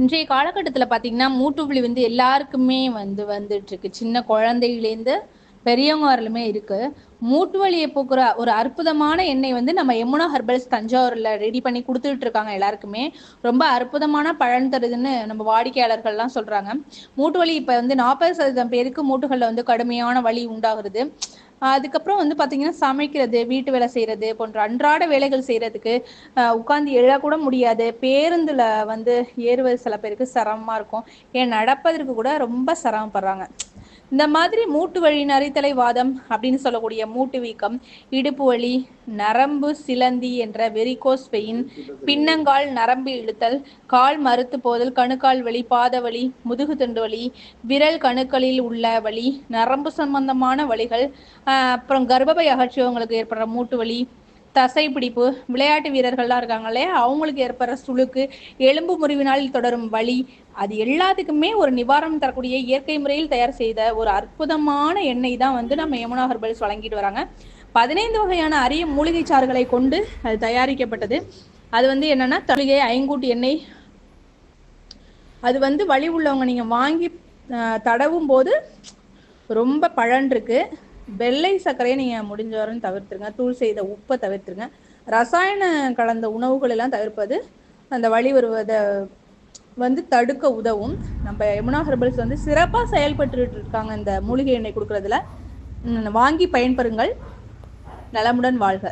இன்றைய காலகட்டத்தில் பார்த்தீங்கன்னா மூட்டு வலி வந்து எல்லாருக்குமே வந்துட்டு இருக்கு. சின்ன குழந்தையிலேருந்து பெரியவங்க வரலுமே இருக்கு. மூட்டு வலியை போக்குற ஒரு அற்புதமான எண்ணெய் வந்து நம்ம யமுனா ஹெர்பல்ஸ் தஞ்சாவூர்ல ரெடி பண்ணி கொடுத்துட்டு இருக்காங்க. எல்லாருக்குமே ரொம்ப அற்புதமான பலன் தருதுன்னு நம்ம வாடிக்கையாளர்கள்லாம் சொல்றாங்க. மூட்டு வலி இப்போ வந்து 40% பேருக்கு மூட்டுகளில் வந்து கடுமையான வலி உண்டாகிறது. அதுக்கப்புறம் வந்து பார்த்தீங்கன்னா சமைக்கிறது, வீட்டு வேலை செய்கிறது போன்ற அன்றாட வேலைகள் செய்கிறதுக்கு உட்காந்து எழக்கூட முடியாது. பேருந்தில் வந்து ஏறுவது சில பேருக்கு சிரமமாக இருக்கும். ஏன் நடப்பதற்கு கூட ரொம்ப சிரமப்படுறாங்க. இந்த மாதிரி மூட்டு வலி, நரித்தலை வாதம் அப்படின்னு சொல்லக்கூடிய மூட்டு வீக்கம், இடுப்பு வலி, நரம்பு சிலந்தி என்ற வெரிகோஸ் வெயின், பின்னங்கால் நரம்பு இழுத்தல், கால் மறுத்து போதல், கணுக்கால் வலி, பாத வலி, முதுகு தண்டு வலி, விரல் கணுக்களில் உள்ள வலி, நரம்பு சம்பந்தமான வலிகள், அப்புறம் கர்ப்பப்பை அகற்றியவங்களுக்கு ஏற்படுற மூட்டு வலி, தசை பிடிப்பு, விளையாட்டு வீரர்கள்லாம் இருக்காங்களே அவங்களுக்கு ஏற்படுற சுளுக்கு, எலும்பு முறிவினால் தொடரும் வலி, அது எல்லாத்துக்குமே ஒரு நிவாரணம் தரக்கூடிய இயற்கை முறையில் தயார் செய்த ஒரு அற்புதமான எண்ணெய் தான் வந்து நம்ம யமுனா ஹெர்பல்ஸ் வழங்கிட்டு வராங்க. 15 வகையான அரிய மூலிகை சாறுகளை கொண்டு அது தயாரிக்கப்பட்டது. அது வந்து என்னன்னா தளிகை, ஐங்கூட்டு எண்ணெய். அது வந்து வலி உள்ளவங்க நீங்க வாங்கி தடவும் போது ரொம்ப பலன் இருக்கு. வெள்ளை சர்க்கரையை நீங்கள் முடிஞ்ச வரையும் தவிர்த்துருங்க. தூள் செய்த உப்பை தவிர்த்துருங்க. ரசாயன கலந்த உணவுகள் எல்லாம் தவிர்ப்பது அந்த வலி வருவதை வந்து தடுக்க உதவும். நம்ம யமுனா ஹெர்பல்ஸ் வந்து சிறப்பாக செயல்பட்டு இருக்காங்க இந்த மூலிகை எண்ணெய் கொடுக்கறதுல. வாங்கி பயன்பெறுங்கள். நலமுடன் வாழ்க.